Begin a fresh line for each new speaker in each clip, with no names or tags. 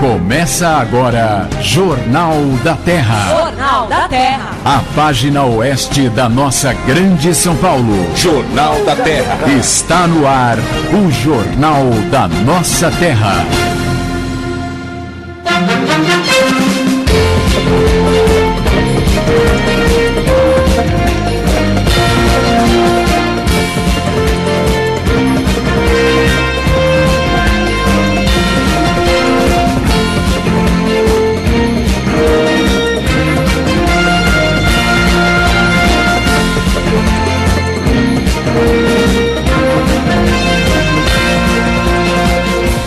Começa agora Jornal da Terra.
Jornal da Terra.
A página oeste da nossa grande São Paulo.
Jornal da Terra.
Está no ar o Jornal da Nossa Terra.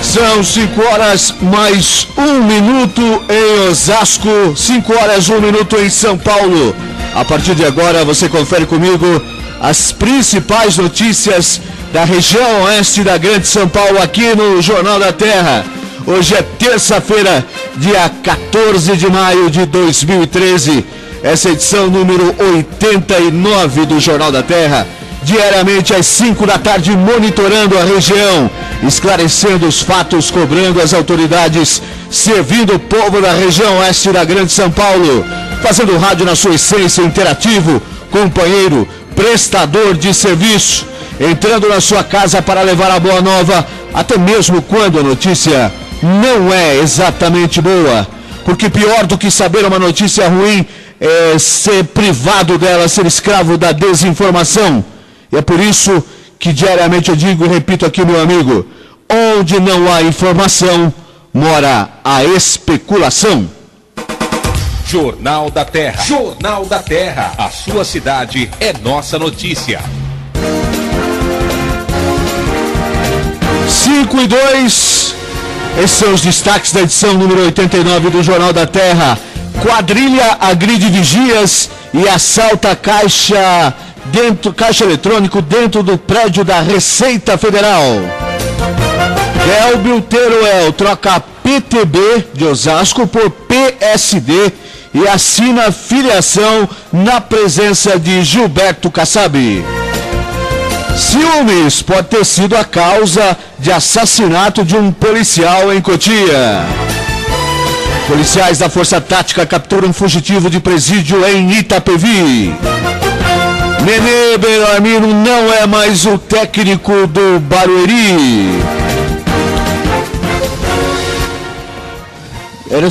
São 5 horas mais 1 minuto em Osasco, 5 horas 1 minuto em São Paulo. A partir de agora você confere comigo as principais notícias da região oeste da Grande São Paulo aqui no Jornal da Terra. Hoje é terça-feira, dia 14 de maio de 2013. Essa é a edição número 89 do Jornal da Terra. Diariamente às 5 da tarde, monitorando a região, esclarecendo os fatos, cobrando as autoridades, servindo o povo da região oeste da Grande São Paulo, fazendo rádio na sua essência, interativo, companheiro, prestador de serviço, entrando na sua casa para levar a boa nova, até mesmo quando a notícia não é exatamente boa, porque pior do que saber uma notícia ruim é ser privado dela, ser escravo da desinformação. E é por isso que diariamente eu digo e repito aqui, meu amigo, onde não há informação, mora a especulação.
Jornal da Terra. Jornal da Terra. A sua cidade é nossa notícia.
5 e 2, esses são os destaques da edição número 89 do Jornal da Terra. Quadrilha agride vigias e assalta caixa eletrônico dentro do prédio da Receita Federal. Delbio Teruel troca PTB de Osasco por PSD e assina filiação na presença de Gilberto Kassab. Ciúmes pode ter sido a causa de assassinato de um policial em Cotia. Policiais da Força Tática capturam um fugitivo de presídio em Itapevi. Nenê Bellarmino não é mais o técnico do Barueri.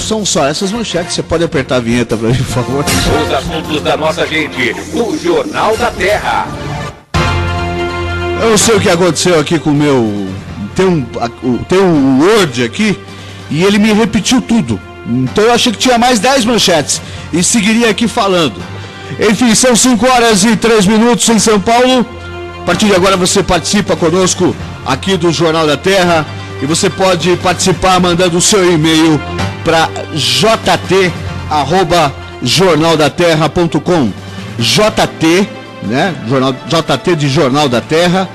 São só essas manchetes. Você pode apertar a vinheta para mim, por favor?
Os assuntos da nossa gente no Jornal da Terra.
Eu não sei o que aconteceu aqui com o meu... Tem um Word aqui e ele me repetiu tudo. Então eu achei que tinha mais 10 manchetes e seguiria aqui falando. Enfim, são 5 horas e 3 minutos em São Paulo. A partir de agora você participa conosco aqui do Jornal da Terra e você pode participar mandando o seu e-mail para jt@jornaldaterra.com. JT, né? JT de Jornal da Terra,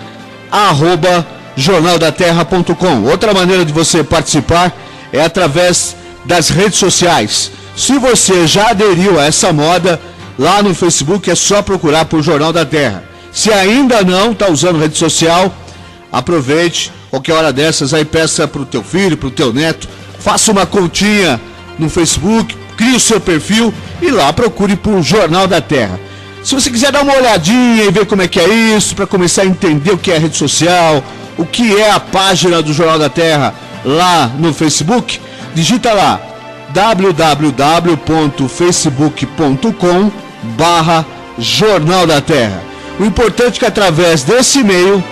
@jornaldaterra.com. Outra maneira de você participar é através das redes sociais. Se você já aderiu a essa moda, lá no Facebook é só procurar por Jornal da Terra. Se ainda não está usando rede social, aproveite, qualquer hora dessas aí peça para o teu filho, para o teu neto, faça uma continha no Facebook, crie o seu perfil e lá procure por Jornal da Terra. Se você quiser dar uma olhadinha e ver como é que é isso, para começar a entender o que é a rede social, o que é a página do Jornal da Terra lá no Facebook, digita lá www.facebook.com/Jornal da Terra. O importante é que através desse e-mail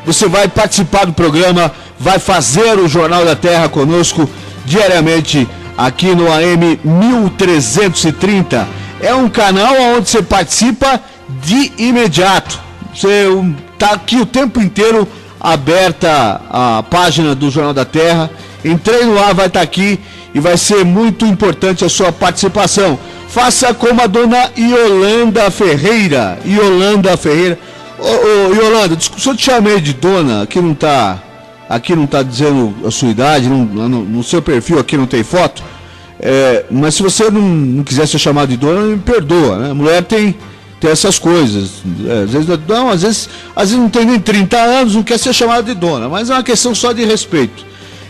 você vai participar do programa, vai fazer o Jornal da Terra conosco diariamente aqui no AM 1330. É um canal onde você participa de imediato. Você está aqui o tempo inteiro aberta a página do Jornal da Terra. Entrei no ar, vai estar aqui e vai ser muito importante a sua participação. Faça como a dona Yolanda Ferreira. Ô, Yolanda, se eu te chamei de dona, aqui não tá dizendo a sua idade, no seu perfil aqui não tem foto. Mas se você não quiser ser chamado de dona, me perdoa, né? A mulher tem essas coisas. Às vezes não tem nem 30 anos, não quer ser chamado de dona, mas é uma questão só de respeito.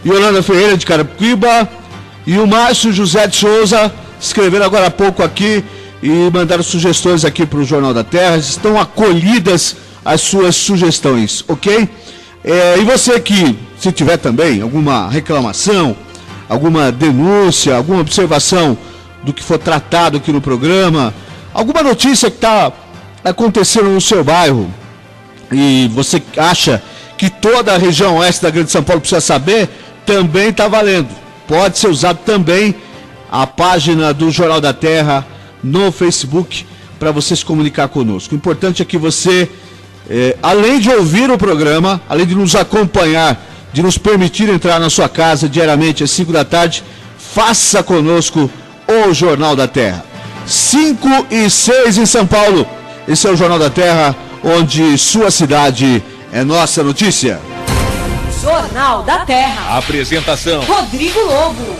Yolanda Ferreira de Carapicuíba, e o Márcio José de Souza escreveram agora há pouco aqui e mandaram sugestões aqui para o Jornal da Terra. Estão acolhidas as suas sugestões, ok? E você que, se tiver também alguma reclamação, alguma denúncia, alguma observação do que for tratado aqui no programa, alguma notícia que está acontecendo no seu bairro e você acha que toda a região oeste da Grande São Paulo precisa saber, também está valendo. Pode ser usado também a página do Jornal da Terra no Facebook para você se comunicar conosco. O importante é que você, além de ouvir o programa, além de nos acompanhar, de nos permitir entrar na sua casa diariamente às 5 da tarde, faça conosco o Jornal da Terra. 5:06 em São Paulo. Esse é o Jornal da Terra, onde sua cidade é nossa notícia.
Jornal da Terra.
Apresentação:
Rodrigo Lobo.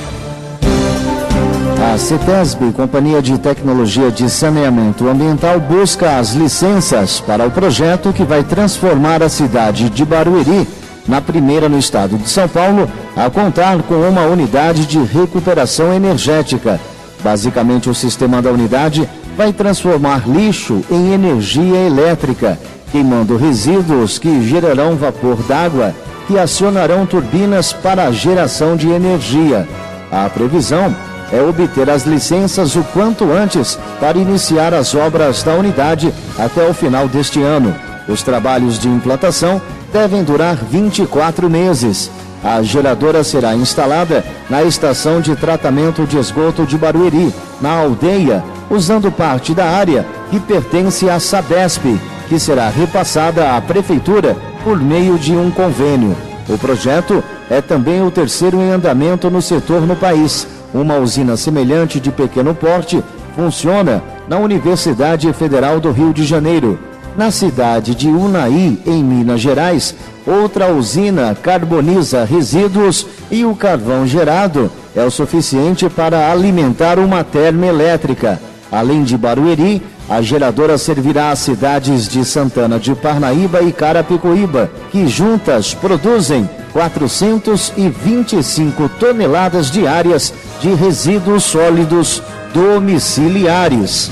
A CETESB, Companhia de Tecnologia de Saneamento Ambiental, busca as licenças para o projeto que vai transformar a cidade de Barueri na primeira no estado de São Paulo a contar com uma unidade de recuperação energética. Basicamente, o sistema da unidade vai transformar lixo em energia elétrica, queimando resíduos que gerarão vapor d'água que acionarão turbinas para a geração de energia. A previsão é obter as licenças o quanto antes para iniciar as obras da unidade até o final deste ano. Os trabalhos de implantação devem durar 24 meses. A geradora será instalada na estação de tratamento de esgoto de Barueri, na aldeia, usando parte da área que pertence à Sabesp, que será repassada à Prefeitura por meio de um convênio. O projeto é também o terceiro em andamento no setor no país. Uma usina semelhante de pequeno porte funciona na Universidade Federal do Rio de Janeiro. Na cidade de Unai, em Minas Gerais, outra usina carboniza resíduos e o carvão gerado é o suficiente para alimentar uma termoelétrica. Além de Barueri, a geradora servirá as cidades de Santana de Parnaíba e Carapicuíba, que juntas produzem 425 toneladas diárias de resíduos sólidos domiciliares.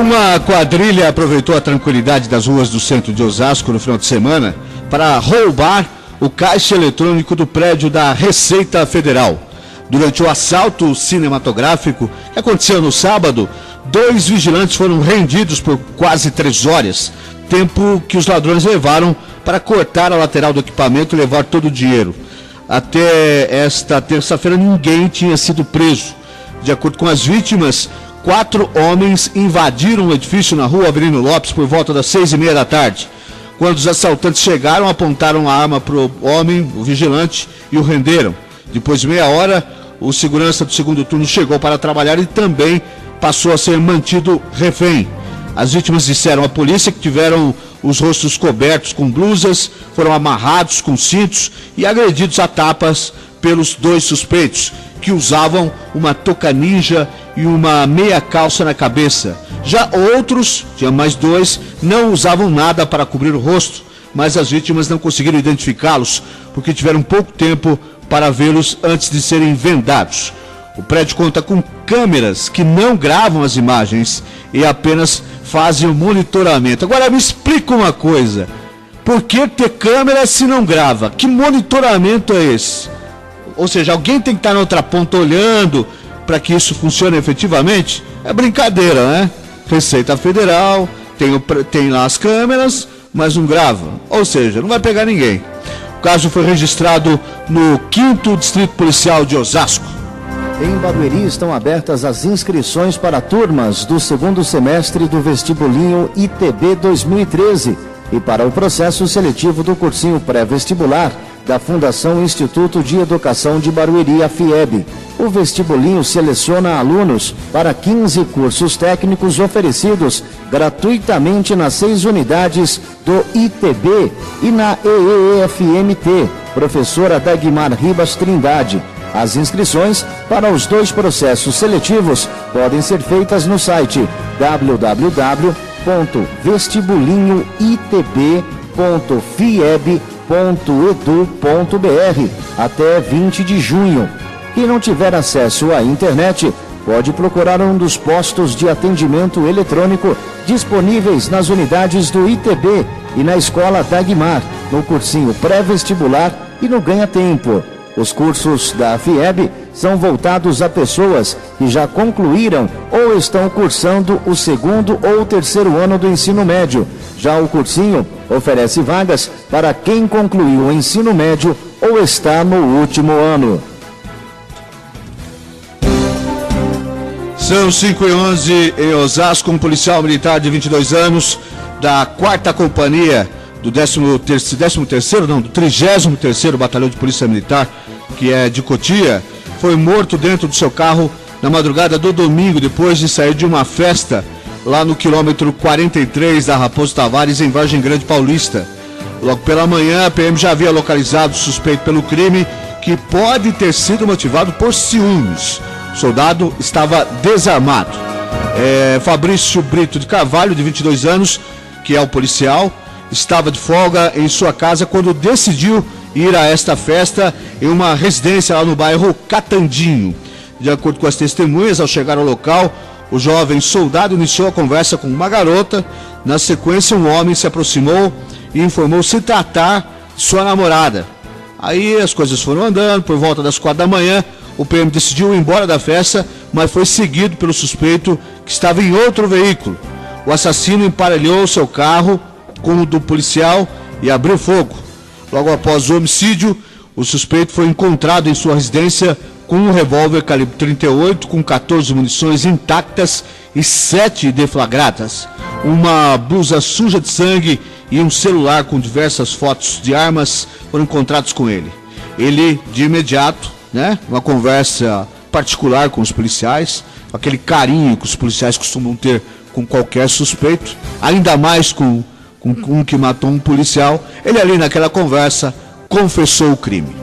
Uma quadrilha aproveitou a tranquilidade das ruas do centro de Osasco no final de semana para roubar o caixa eletrônico do prédio da Receita Federal. Durante o assalto cinematográfico que aconteceu no sábado, 2 vigilantes foram rendidos por quase 3 horas, tempo que os ladrões levaram para cortar a lateral do equipamento e levar todo o dinheiro. Até esta terça-feira ninguém tinha sido preso. De acordo com as vítimas, 4 homens invadiram o edifício na rua Avelino Lopes por volta das 6:30 da tarde. Quando os assaltantes chegaram, apontaram a arma para o homem, o vigilante, e o renderam. Depois de meia hora, o segurança do segundo turno chegou para trabalhar e também passou a ser mantido refém. As vítimas disseram à polícia que tiveram os rostos cobertos com blusas, foram amarrados com cintos e agredidos a tapas pelos 2 suspeitos, que usavam uma touca ninja e uma meia calça na cabeça. Já outros, tinha mais 2, não usavam nada para cobrir o rosto, mas as vítimas não conseguiram identificá-los porque tiveram pouco tempo para vê-los antes de serem vendados. O prédio conta com câmeras que não gravam as imagens e apenas fazem o monitoramento. Agora me explica uma coisa, por que ter câmera se não grava? Que monitoramento é esse? Ou seja, alguém tem que estar na outra ponta olhando para que isso funcione efetivamente? É brincadeira, né? Receita Federal, tem lá as câmeras, mas não grava. Ou seja, não vai pegar ninguém. O caso foi registrado no 5º Distrito Policial de Osasco.
Em Barueri estão abertas as inscrições para turmas do 2º semestre do vestibulinho ITB 2013 e para o processo seletivo do cursinho pré-vestibular da Fundação Instituto de Educação de Barueri, a FIEB. O vestibulinho seleciona alunos para 15 cursos técnicos oferecidos gratuitamente nas 6 unidades do ITB e na EEFMT, professora Dagmar Ribas Trindade. As inscrições para os 2 processos seletivos podem ser feitas no site www.vestibulinhoitb.fieb.br até 20 de junho. Quem não tiver acesso à internet pode procurar um dos postos de atendimento eletrônico disponíveis nas unidades do ITB e na Escola Dagmar, no cursinho pré-vestibular e no Ganha Tempo. Os cursos da FIEB são voltados a pessoas que já concluíram ou estão cursando o 2º ou 3º ano do ensino médio. Já o cursinho oferece vagas para quem concluiu o ensino médio ou está no último ano.
São 5h11 em Osasco, um policial militar de 22 anos da 4ª Companhia do 33º Batalhão de Polícia Militar, que é de Cotia, foi morto dentro do seu carro na madrugada do domingo, depois de sair de uma festa lá no quilômetro 43 da Raposo Tavares, em Vargem Grande Paulista. Logo pela manhã, a PM já havia localizado o suspeito pelo crime, que pode ter sido motivado por ciúmes. O soldado estava desarmado. Fabrício Brito de Carvalho, de 22 anos, que é o policial, estava de folga em sua casa quando decidiu ir a esta festa em uma residência lá no bairro Catandinho. De acordo com as testemunhas, ao chegar ao local, o jovem soldado iniciou a conversa com uma garota. Na sequência, um homem se aproximou e informou se tratar de sua namorada. Aí as coisas foram andando. Por volta das 4 da manhã, o PM decidiu ir embora da festa, mas foi seguido pelo suspeito, que estava em outro veículo. O assassino emparelhou seu carro com o do policial e abriu fogo. Logo após o homicídio, o suspeito foi encontrado em sua residência com um revólver calibre 38, com 14 munições intactas e 7 deflagradas, uma blusa suja de sangue e um celular com diversas fotos de armas foram encontrados com ele. Ele, de imediato, uma conversa particular com os policiais, aquele carinho que os policiais costumam ter com qualquer suspeito, ainda mais com um que matou um policial, ele ali naquela conversa confessou o crime.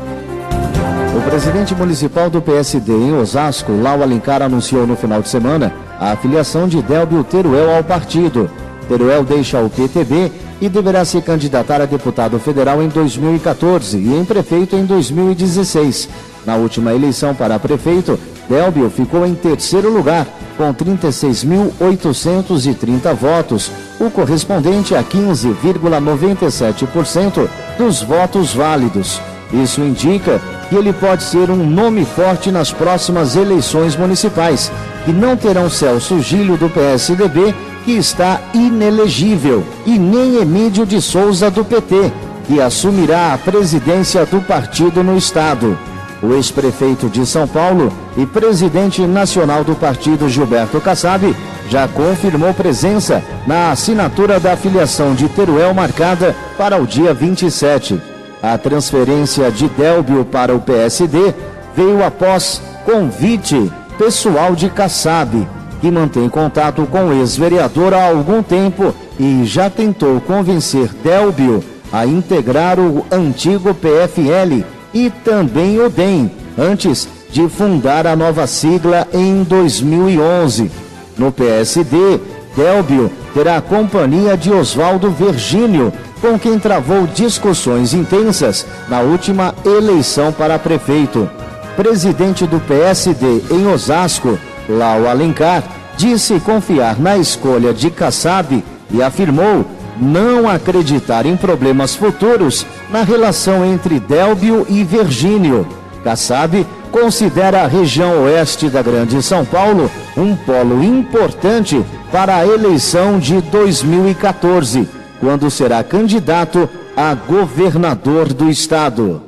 O presidente municipal do PSD em Osasco, Lau Alencar, anunciou no final de semana a afiliação de Délbio Teruel ao partido. Teruel deixa o PTB e deverá se candidatar a deputado federal em 2014 e em prefeito em 2016. Na última eleição para prefeito, Délbio ficou em 3º lugar, com 36.830 votos, o correspondente a 15,97% dos votos válidos. Isso indica que ele pode ser um nome forte nas próximas eleições municipais, que não terão Celso Gílio do PSDB, que está inelegível, e nem Emídio de Souza do PT, que assumirá a presidência do partido no estado. O ex-prefeito de São Paulo e presidente nacional do partido, Gilberto Kassab, já confirmou presença na assinatura da filiação de Teruel marcada para o dia 27. A transferência de Délbio para o PSD veio após convite pessoal de Kassab, que mantém contato com o ex-vereador há algum tempo e já tentou convencer Délbio a integrar o antigo PFL e também o DEM, antes de fundar a nova sigla em 2011. No PSD, Délbio terá a companhia de Oswaldo Virgínio, com quem travou discussões intensas na última eleição para prefeito. Presidente do PSD em Osasco, Lau Alencar, disse confiar na escolha de Kassab e afirmou não acreditar em problemas futuros na relação entre Délbio e Virgínio. Kassab considera a região oeste da Grande São Paulo um polo importante para a eleição de 2014, quando será candidato a governador do estado.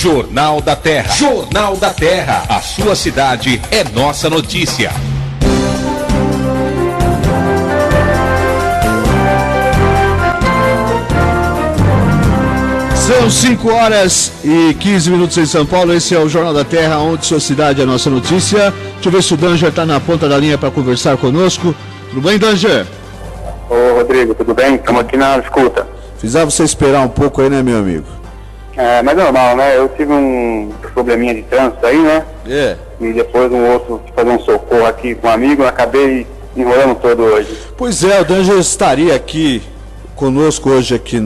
Jornal da Terra. Jornal da Terra. A sua cidade é nossa notícia.
São 5h15 em São Paulo. Esse é o Jornal da Terra, onde sua cidade é nossa notícia. Deixa eu ver se o Danger está na ponta da linha para conversar conosco. Tudo bem, Danger?
Ô, Rodrigo, tudo bem? Estamos aqui na escuta.
Fizer você esperar um pouco aí, né, meu amigo?
Mas normal, né? Eu tive um probleminha de trânsito aí, né? E depois um outro fazer um socorro aqui com um amigo, eu acabei enrolando todo hoje.
Pois é, o Danger estaria aqui conosco hoje aqui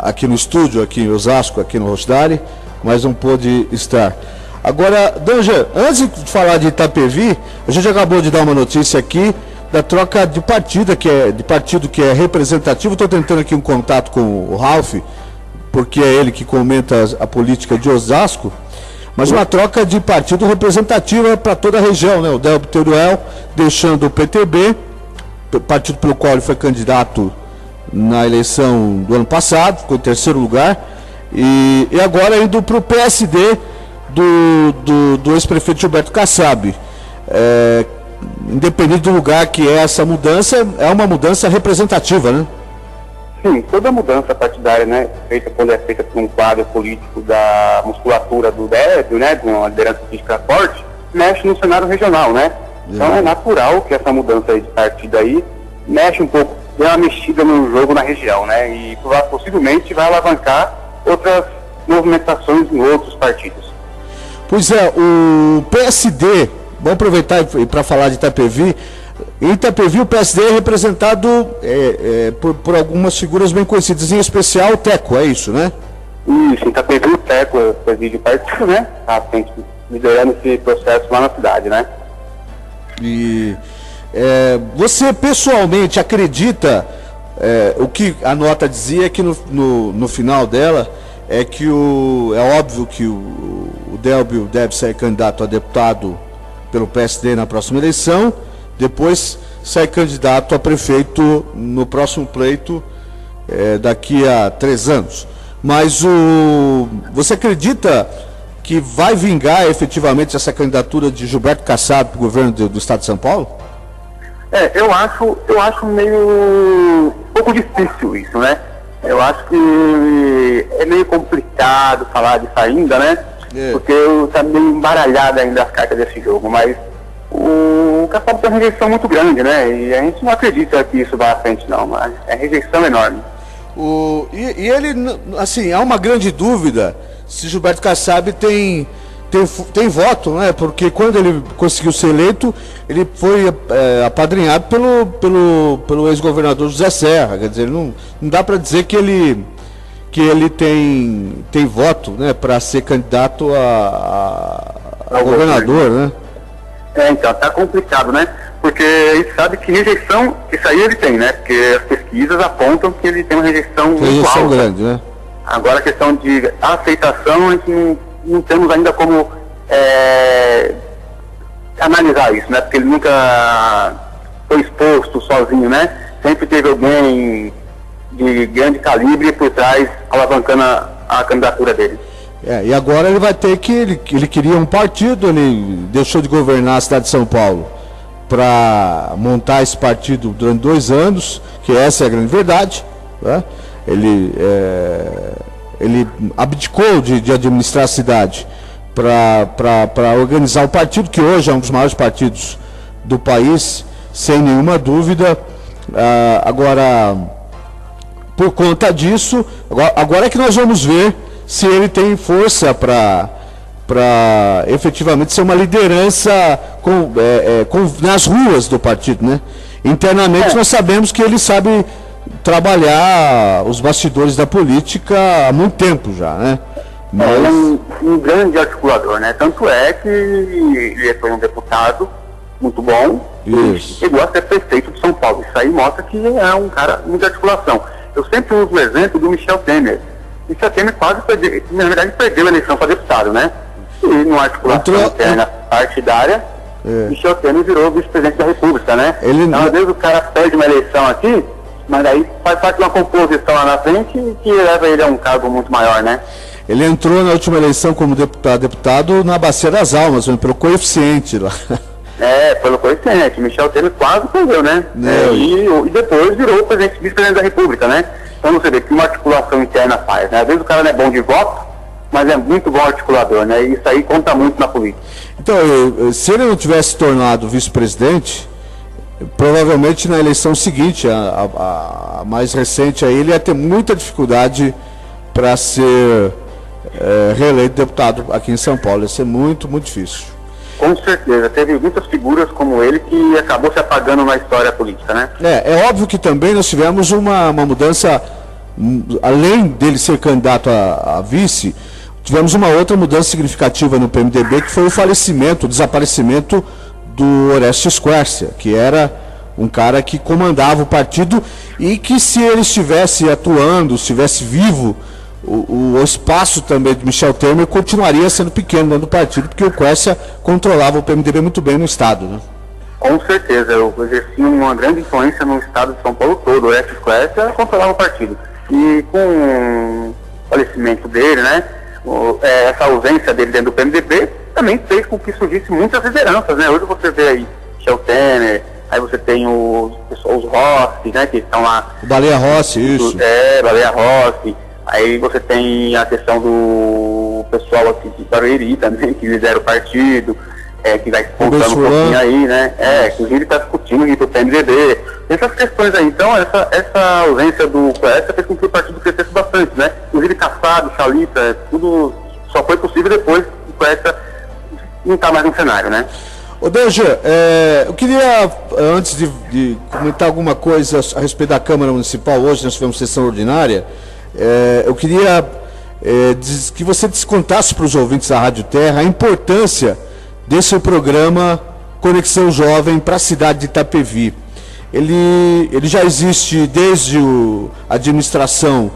aqui no estúdio, aqui em Osasco, aqui no Rosdale, mas não pôde estar. Agora, Danger, antes de falar de Itapevi, a gente acabou de dar uma notícia aqui da troca de partido que é representativo. Estou tentando aqui um contato com o Ralph, porque é ele que comenta a política de Osasco, mas uma troca de partido representativa para toda a região, né? O Delbio Teruel deixando o PTB, partido pelo qual ele foi candidato na eleição do ano passado, ficou em terceiro lugar, e agora indo para o PSD do ex-prefeito Gilberto Kassab. Independente do lugar que é essa mudança, é uma mudança representativa, né?
Sim, toda mudança partidária, né, quando é feita por um quadro político da musculatura do Débio, né, de uma liderança política forte, mexe no cenário regional, né? Então é natural que essa mudança aí de partido aí mexe um pouco, dê uma mexida no jogo na região, né? E possivelmente vai alavancar outras movimentações em outros partidos.
Pois é, o PSD, vamos aproveitar para falar de Itapevi. Em Itapevi, o PSD é representado por algumas figuras bem conhecidas, em especial o Teco, é isso, né?
Isso, em Itapevi o Teco preside o partido, né? Está liderando esse processo lá na cidade, né?
E você pessoalmente acredita, o que a nota dizia é que no final dela, é que é óbvio que o Delbio deve ser candidato a deputado pelo PSD na próxima eleição, depois sai candidato a prefeito no próximo pleito, daqui a 3 anos. Mas você acredita que vai vingar efetivamente essa candidatura de Gilberto Kassab para o governo do estado de São Paulo?
Eu acho meio um pouco difícil isso, né? Eu acho que é meio complicado falar disso ainda, né? Porque está meio embaralhado ainda as cartas desse jogo, mas o Kassab tem uma rejeição muito grande, né? E a gente não acredita que isso vá à frente, não, mas é rejeição enorme.
E ele, assim, há uma grande dúvida se Gilberto Kassab tem voto, né? Porque quando ele conseguiu ser eleito, ele foi apadrinhado pelo ex-governador José Serra. Quer dizer, não dá para dizer que ele tem voto, né, para ser candidato a governador, né?
Então, tá complicado, né? Porque a gente sabe que rejeição, isso aí ele tem, né? Porque as pesquisas apontam que ele tem uma rejeição muito alta.
Grande, né?
Agora a questão de aceitação, a gente não temos ainda como analisar isso, né? Porque ele nunca foi exposto sozinho, né? Sempre teve alguém de grande calibre por trás, alavancando a candidatura dele.
E agora ele vai ter que, ele queria um partido, ele deixou de governar a cidade de São Paulo para montar esse partido durante 2 anos, que essa é a grande verdade, né? Ele abdicou de administrar a cidade para organizar o partido, que hoje é um dos maiores partidos do país, sem nenhuma dúvida. Agora, por conta disso, agora é que nós vamos ver se ele tem força para efetivamente ser uma liderança nas ruas do partido, né? Internamente nós sabemos que ele sabe trabalhar os bastidores da política há muito tempo já, né?
Mas... Ele é um grande articulador, né? Tanto é que ele foi um deputado muito bom e chegou a ser prefeito de São Paulo. Isso aí mostra que é um cara muito de articulação. Eu sempre uso o exemplo do Michel Temer. Michel Temer quase perdeu, na verdade perdeu a eleição para deputado, né? E numa articulação interna partidária, Michel Temer virou vice-presidente da República, né? Então, às vezes o cara perde uma eleição aqui, mas aí faz parte de uma composição lá na frente que leva ele a um cargo muito maior, né?
Ele entrou na última eleição como deputado na Bacia das Almas, pelo coeficiente lá.
Pelo coeficiente. Michel Temer quase perdeu, né? E depois virou vice-presidente da República, né? Então você vê que uma articulação interna faz, né? Às vezes o cara não é bom de voto, mas é muito bom articulador, né? E isso aí conta muito na política.
Então, se ele não tivesse se tornado vice-presidente, provavelmente na eleição seguinte, a mais recente, aí, ele ia ter muita dificuldade para ser reeleito deputado aqui em São Paulo. Ia ser muito, muito difícil.
Com certeza, teve muitas figuras como ele que acabou se apagando na história política, né?
É óbvio que também nós tivemos uma mudança, além dele ser candidato a vice, tivemos uma outra mudança significativa no PMDB, que foi o desaparecimento do Orestes Quércia, que era um cara que comandava o partido e que, se ele estivesse atuando, estivesse vivo, o espaço também de Michel Temer continuaria sendo pequeno dentro do partido, porque o Quércia controlava o PMDB muito bem no estado, né? Com certeza, eu exerci uma grande influência no estado de São Paulo todo. O Orestes Quércia controlava o partido. E com o falecimento dele, né, essa ausência dele dentro do PMDB também fez com que surgissem muitas lideranças, né? Hoje você vê aí Michel Temer, aí você tem os Rossi, né, que estão lá. O Baleia Rossi, isso.
Baleia Rossi. Aí você tem a questão do pessoal aqui de Barueri também, que lidera o partido, que vai espontando um pouquinho aí, né? Inclusive está discutindo ir para o PMDB. Essas questões aí, então, essa ausência do Quércia fez com que o partido crescesse bastante, né? Inclusive Kassab, Chalita, tudo só foi possível depois que o Quércia não está mais no cenário, né?
Ô Danger, eu queria, antes de comentar alguma coisa a respeito da Câmara Municipal, hoje nós tivemos sessão ordinária, eu queria que você descontasse para os ouvintes da Rádio Terra a importância desse programa Conexão Jovem para a cidade de Itapevi. Ele já existe desde a administração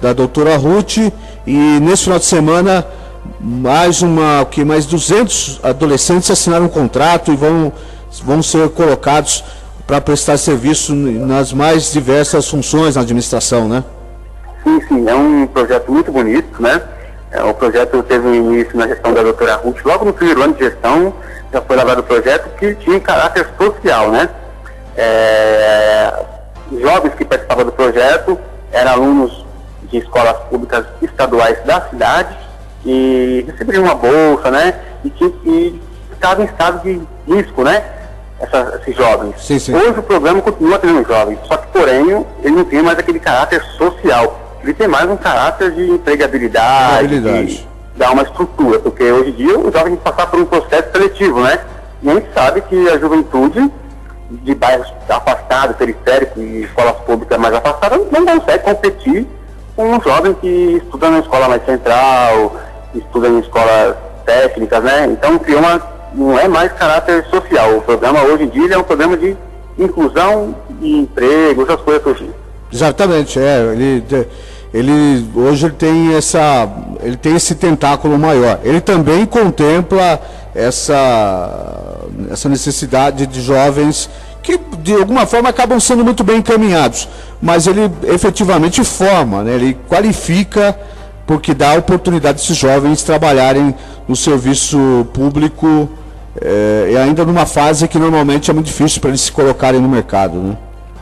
da doutora Ruth, e nesse final de semana mais 200 adolescentes assinaram um contrato e vão ser colocados para prestar serviço nas mais diversas funções na administração, né?
Sim, é um projeto muito bonito, né? O projeto teve início na gestão da doutora Ruth. Logo no primeiro ano de gestão já foi elaborado o projeto, que tinha caráter social, né? Jovens que participavam do projeto eram alunos de escolas públicas estaduais da cidade e recebiam uma bolsa, né? E estavam em estado de risco, né? Esses jovens.
Sim.
Hoje o programa continua tendo jovens, só que, porém, ele não tem mais aquele caráter social. Ele tem mais um caráter de empregabilidade. De dar uma estrutura, porque hoje em dia o jovem tem que passar por um processo seletivo, né? E a gente sabe que a juventude de bairros afastados, periféricos e escolas públicas mais afastadas não consegue competir com um jovem que estuda na escola mais central, estuda em escolas técnicas, né? Então não é mais caráter social. O programa hoje em dia é um programa de inclusão e emprego, essas coisas surgindo.
Exatamente, ele hoje ele tem esse tentáculo maior. Ele também contempla essa necessidade de jovens que de alguma forma acabam sendo muito bem encaminhados, mas ele efetivamente forma, né? Ele qualifica, porque dá a oportunidade desses jovens trabalharem no serviço público, e ainda numa fase que normalmente é muito difícil para eles se colocarem no mercado, né?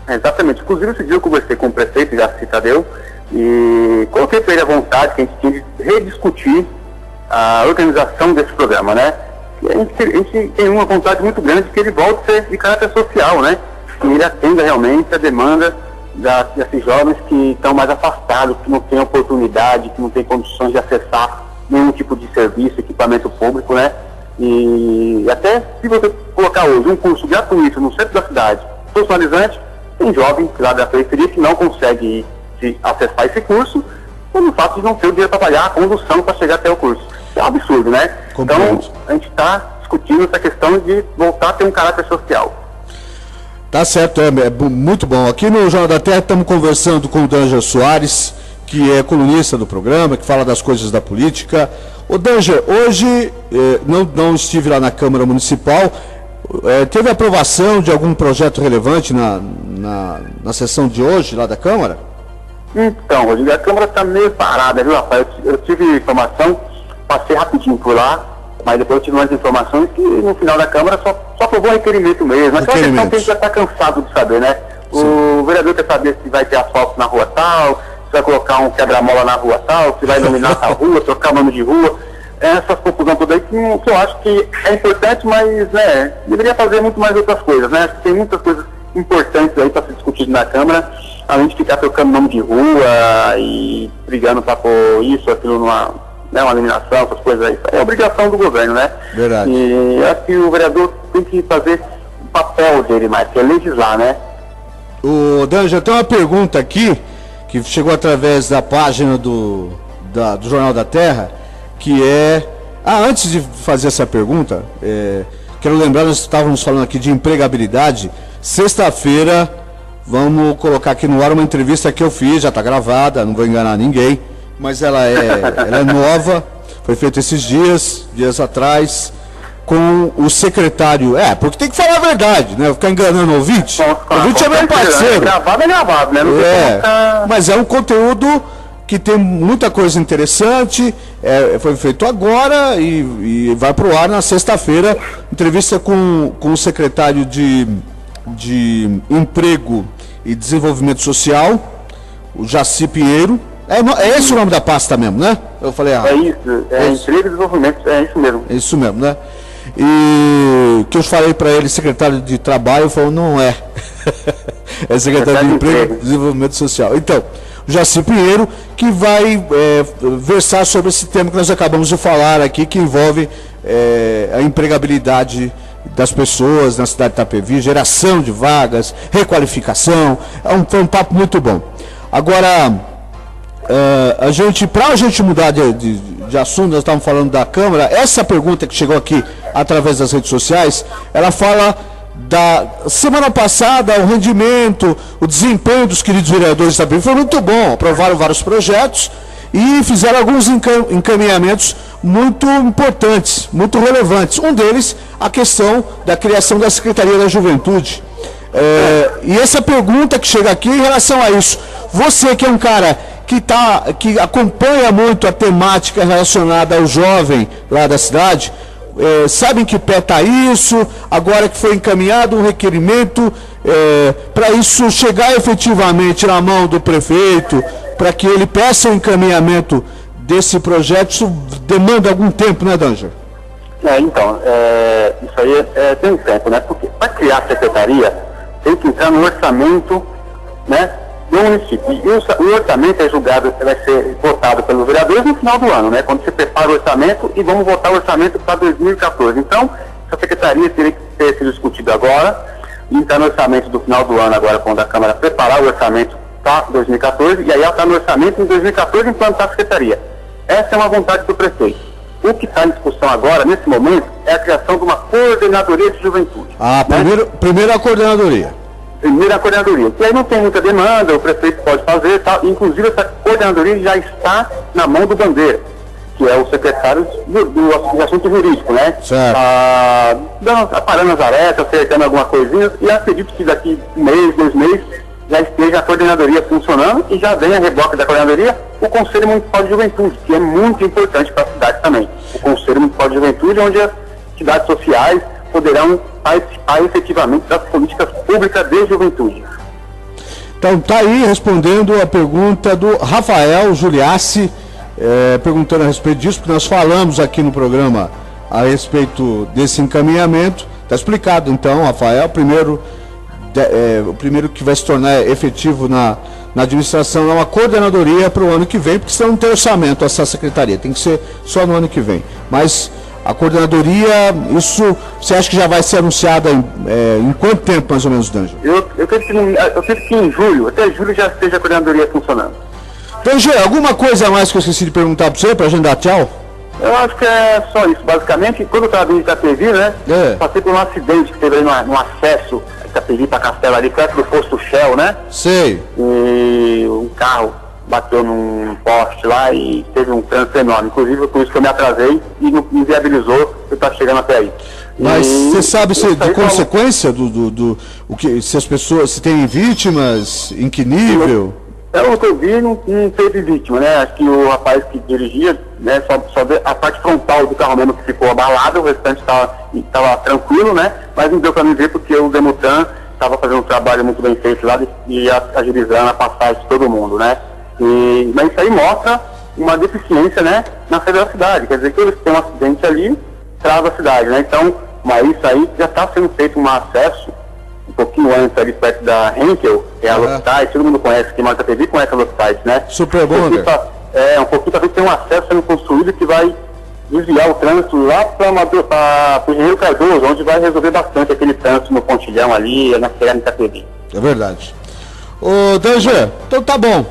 Exatamente. Inclusive, esse dia eu conversei com o prefeito Jaci Tadeu e coloquei para ele à vontade que a gente tinha de rediscutir a organização desse programa, né? E a gente tem uma vontade muito grande de que ele volte a ser de caráter social, né? Que ele atenda realmente a demanda desses jovens que estão mais afastados, que não têm oportunidade, que não têm condições de acessar nenhum tipo de serviço, equipamento público, né? E até se você colocar hoje um curso gratuito no centro da cidade, personalizante, tem jovem lá da periferia que não consegue acessar esse curso pelo fato de não ter o dinheiro para pagar a condução para chegar até o curso. É um absurdo, né? Então, a gente está discutindo essa questão de voltar a ter um caráter social.
Tá certo, é muito bom. Aqui no Jornal da Terra estamos conversando com o Danger Soares, que é colunista do programa, que fala das coisas da política. Ô Danger, hoje não estive lá na Câmara Municipal. Teve aprovação de algum projeto relevante na sessão de hoje lá da Câmara?
Então, Rodrigo, a Câmara está meio parada, viu, rapaz? Eu tive informação, passei rapidinho por lá, mas depois eu tive mais informações que no final da Câmara só aprovou um requerimento mesmo. Aquela questão que a gente já está cansado de saber, né? Sim. O vereador quer saber se vai ter asfalto na rua tal, se vai colocar um quebra-mola na rua tal, se vai iluminar a rua, trocar o nome de rua. Essas confusões todas aí que eu acho que é importante, mas deveria fazer muito mais outras coisas, né? Acho que tem muitas coisas importantes aí para ser discutido na Câmara, além de ficar trocando nome de rua e brigando para pôr isso, aquilo né, uma eliminação, essas coisas aí. Isso é obrigação do governo, né?
Verdade.
E acho que o vereador tem que fazer o papel dele mais, que é legislar, né?
O Danja, tem uma pergunta aqui, que chegou através da página do Jornal da Terra, que é... antes de fazer essa pergunta, quero lembrar, nós estávamos falando aqui de empregabilidade. Sexta-feira, vamos colocar aqui no ar uma entrevista que eu fiz, já está gravada, não vou enganar ninguém, mas ela é nova, foi feita esses dias atrás, com o secretário, porque tem que falar a verdade, né? Ficar enganando o ouvinte. O ouvinte é meu parceiro.
Gravado é gravado, né? Não
mas é um conteúdo que tem muita coisa interessante, foi feito agora e vai pro ar na sexta-feira. Entrevista com o secretário de Emprego e Desenvolvimento Social, o Jaci Pinheiro. É esse o nome da pasta mesmo, né? Eu falei
É isso, Emprego e Desenvolvimento, é isso mesmo.
É isso mesmo, né? E que eu falei para ele, secretário de Trabalho, ele falou, não é. É secretário de Emprego e Desenvolvimento Social. Então, o Jaci Pinheiro, que vai versar sobre esse tema que nós acabamos de falar aqui, que envolve a empregabilidade das pessoas na cidade de Itapevi, geração de vagas, requalificação. Foi um papo muito bom. Agora, para a gente mudar de assunto, nós estávamos falando da Câmara, essa pergunta que chegou aqui através das redes sociais, ela fala da semana passada, o rendimento, o desempenho dos queridos vereadores de Itapevi foi muito bom, aprovaram vários projetos e fizeram alguns encaminhamentos muito importantes, muito relevantes. Um deles, a questão da criação da Secretaria da Juventude. E essa pergunta que chega aqui em relação a isso, você que é um cara que acompanha muito a temática relacionada ao jovem lá da cidade, sabe em que pé está isso, agora que foi encaminhado um requerimento para isso chegar efetivamente na mão do prefeito, para que ele peça o encaminhamento desse projeto, isso demanda algum tempo, né, Danger?
Então, isso aí tem um tempo, né? Porque para criar a secretaria, tem que entrar no orçamento, né, do município. E o orçamento é julgado, vai ser votado pelos vereadores no final do ano, né? Quando você prepara o orçamento e vamos votar o orçamento para 2014. Então, essa secretaria teria que ter sido discutida agora e entrar no orçamento do final do ano agora, quando a Câmara preparar o orçamento para 2014, e aí ela está no orçamento em 2014 implantar a secretaria. Essa é uma vontade do prefeito. O que está em discussão agora, nesse momento, é a criação de uma coordenadoria de juventude.
Primeiro a coordenadoria.
Primeira coordenadoria. Que aí não tem muita demanda, o prefeito pode fazer, tal. Inclusive essa coordenadoria já está na mão do Bandeira, que é o secretário do assunto jurídico, né?
Certo.
Aparando as arestas, acertando alguma coisinha, e acredito que daqui um mês, 2 meses, já esteja a coordenadoria funcionando e já vem a reboque da coordenadoria o Conselho Municipal de Juventude, que é muito importante para a cidade também. O Conselho Municipal de Juventude, onde as entidades sociais poderão participar efetivamente das políticas públicas de juventude.
Então tá aí respondendo a pergunta do Rafael Juliassi, perguntando a respeito disso, porque nós falamos aqui no programa a respeito desse encaminhamento. Está explicado então, Rafael, o primeiro que vai se tornar efetivo na administração é uma coordenadoria para o ano que vem, porque senão não tem orçamento essa secretaria, tem que ser só no ano que vem. Mas a coordenadoria, isso você acha que já vai ser anunciada em quanto tempo mais ou menos, Danger?
Eu acredito que em julho, até julho já esteja a coordenadoria funcionando.
Danger, alguma coisa a mais que eu esqueci de perguntar para você, para a gente dar tchau?
Eu acho que é só isso, basicamente. Quando eu estava vindo de Itapevi, né, passei por um acidente que teve aí no acesso a Itapevi para Castelo, ali perto do posto Shell, né?
Sei.
E um carro bateu num poste lá e teve um trânsito enorme. Inclusive, por isso que eu me atrasei e não inviabilizou eu estar chegando até aí.
Mas você sabe de consequência se as pessoas, se tem vítimas, em que nível?
Pelo que eu vi, não teve vítima, né? Acho que o rapaz que dirigia, né, só a parte frontal do carro mesmo que ficou abalada, o restante estava tranquilo, né? Mas não deu para me ver porque o Demutran estava fazendo um trabalho muito bem feito lá e agilizando a passagem de todo mundo, né? Mas isso aí mostra uma deficiência, né, na saída da cidade. Quer dizer que eles têm um acidente ali, trava a cidade, né? Então, mas isso aí já está sendo feito um acesso um pouquinho antes ali perto da Henkel, que é a Loctais, todo mundo conhece, quem mora na TV conhece a Loctais, né?
Super bom,
um pouquinho para ver se tem um acesso sendo construído que vai desviar o trânsito lá para o Engenheiro Cardoso, onde vai resolver bastante aquele trânsito no Pontilhão ali, na Serra Itapevi. É
verdade. Ô, Danger, então tá bom.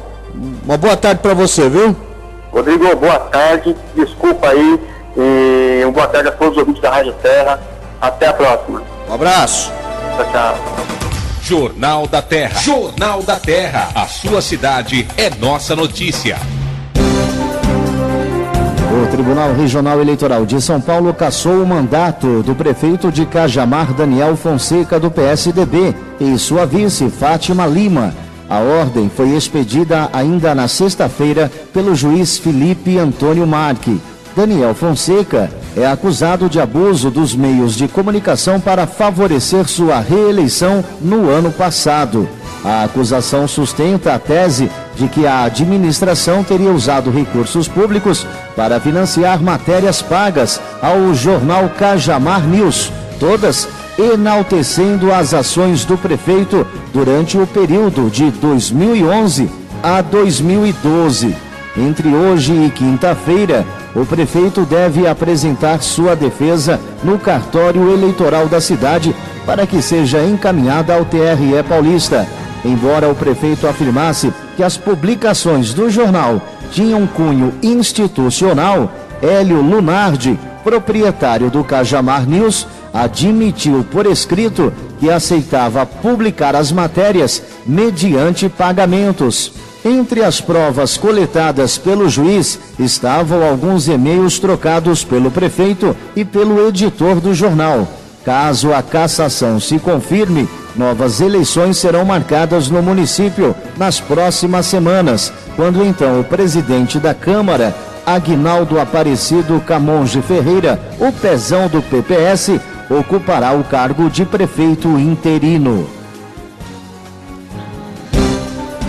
Uma boa tarde para você, viu?
Rodrigo, boa tarde. Desculpa aí. Uma boa tarde a todos os ouvintes da Rádio Terra. Até a próxima.
Um abraço.
Tchau, tchau.
Jornal da Terra. Jornal da Terra. A sua cidade é nossa notícia.
O Tribunal Regional Eleitoral de São Paulo cassou o mandato do prefeito de Cajamar, Daniel Fonseca, do PSDB, e sua vice, Fátima Lima. A ordem foi expedida ainda na sexta-feira pelo juiz Felipe Antônio Marque. Daniel Fonseca é acusado de abuso dos meios de comunicação para favorecer sua reeleição no ano passado. A acusação sustenta a tese de que a administração teria usado recursos públicos para financiar matérias pagas ao jornal Cajamar News, todas enaltecendo as ações do prefeito durante o período de 2011 a 2012. Entre hoje e quinta-feira, o prefeito deve apresentar sua defesa no cartório eleitoral da cidade para que seja encaminhada ao TRE Paulista. Embora o prefeito afirmasse que as publicações do jornal tinham cunho institucional, Hélio Lunardi, proprietário do Cajamar News, admitiu por escrito que aceitava publicar as matérias mediante pagamentos. Entre as provas coletadas pelo juiz estavam alguns e-mails trocados pelo prefeito e pelo editor do jornal. Caso a cassação se confirme, novas eleições serão marcadas no município nas próximas semanas, quando então o presidente da Câmara, Aguinaldo Aparecido Camonge Ferreira, o pezão do PPS, ocupará o cargo de prefeito interino.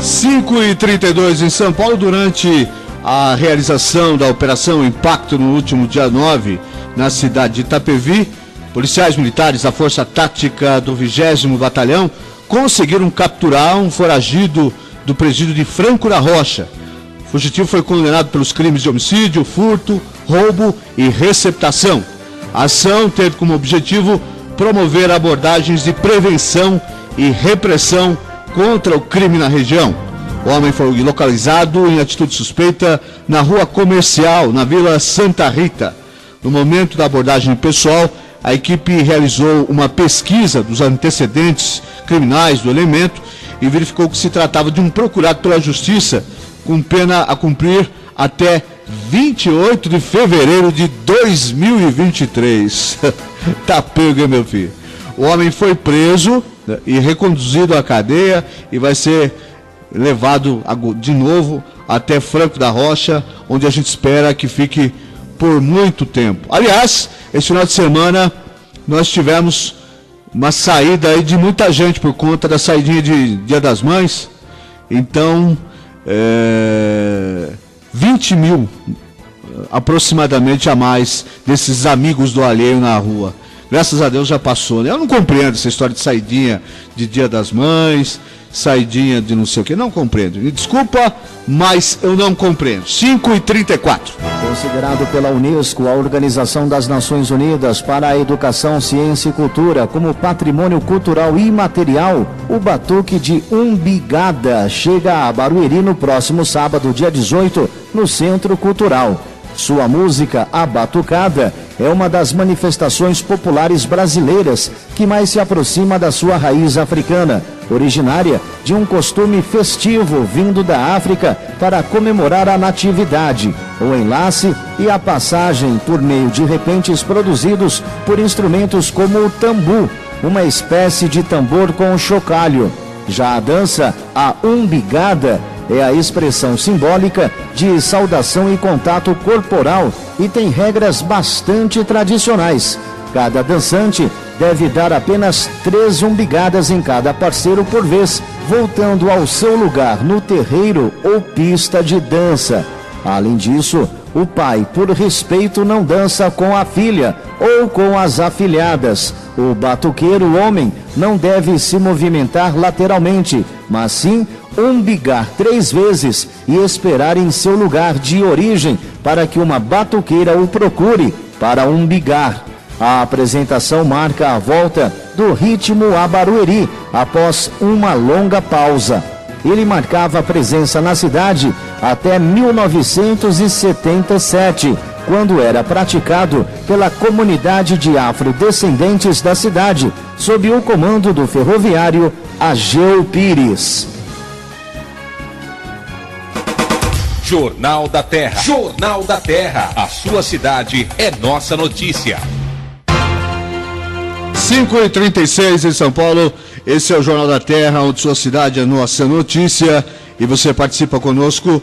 5h32 em São Paulo, durante a realização da Operação Impacto no último dia 9, na cidade de Itapevi, policiais militares da Força Tática do 20º Batalhão conseguiram capturar um foragido do presídio de Franco da Rocha. O fugitivo foi condenado pelos crimes de homicídio, furto, roubo e receptação. A ação teve como objetivo promover abordagens de prevenção e repressão contra o crime na região. O homem foi localizado em atitude suspeita na rua comercial, na Vila Santa Rita. No momento da abordagem pessoal, a equipe realizou uma pesquisa dos antecedentes criminais do elemento e verificou que se tratava de um procurado pela Justiça com pena a cumprir até 28 de fevereiro de 2023. Tá pego, hein, meu filho? O homem foi preso e reconduzido à cadeia e vai ser levado de novo até Franco da Rocha, onde a gente espera que fique por muito tempo. Aliás, esse final de semana nós tivemos uma saída aí de muita gente por conta da saidinha de Dia das Mães. Então, 20 mil aproximadamente a mais desses amigos do alheio na rua. Graças a Deus já passou, né? Eu não compreendo essa história de saidinha de Dia das Mães, saidinha de não sei o que, não compreendo. Me desculpa, mas eu não compreendo. 5h34.
Considerado pela Unesco, a Organização das Nações Unidas para a Educação, Ciência e Cultura, como patrimônio cultural imaterial, o Batuque de Umbigada chega a Barueri no próximo sábado, dia 18, no Centro Cultural. Sua música, A Batucada, é uma das manifestações populares brasileiras que mais se aproxima da sua raiz africana, originária de um costume festivo vindo da África para comemorar a natividade, o enlace e a passagem por meio de repentes produzidos por instrumentos como o tambu, uma espécie de tambor com chocalho. Já a dança, a umbigada, é a expressão simbólica de saudação e contato corporal e tem regras bastante tradicionais. Cada dançante deve dar apenas 3 umbigadas em cada parceiro por vez, voltando ao seu lugar no terreiro ou pista de dança. Além disso, o pai, por respeito, não dança com a filha ou com as afilhadas. O batuqueiro homem não deve se movimentar lateralmente, mas sim umbigar 3 vezes e esperar em seu lugar de origem para que uma batuqueira o procure para umbigar. A apresentação marca a volta do ritmo a Barueri após uma longa pausa. Ele marcava presença na cidade até 1977, quando era praticado pela comunidade de afrodescendentes da cidade, sob o comando do ferroviário Ageu Pires.
Jornal da Terra. Jornal da Terra. A sua cidade é nossa notícia.
5h36 em São Paulo. Esse é o Jornal da Terra, onde sua cidade é nossa notícia. E você participa conosco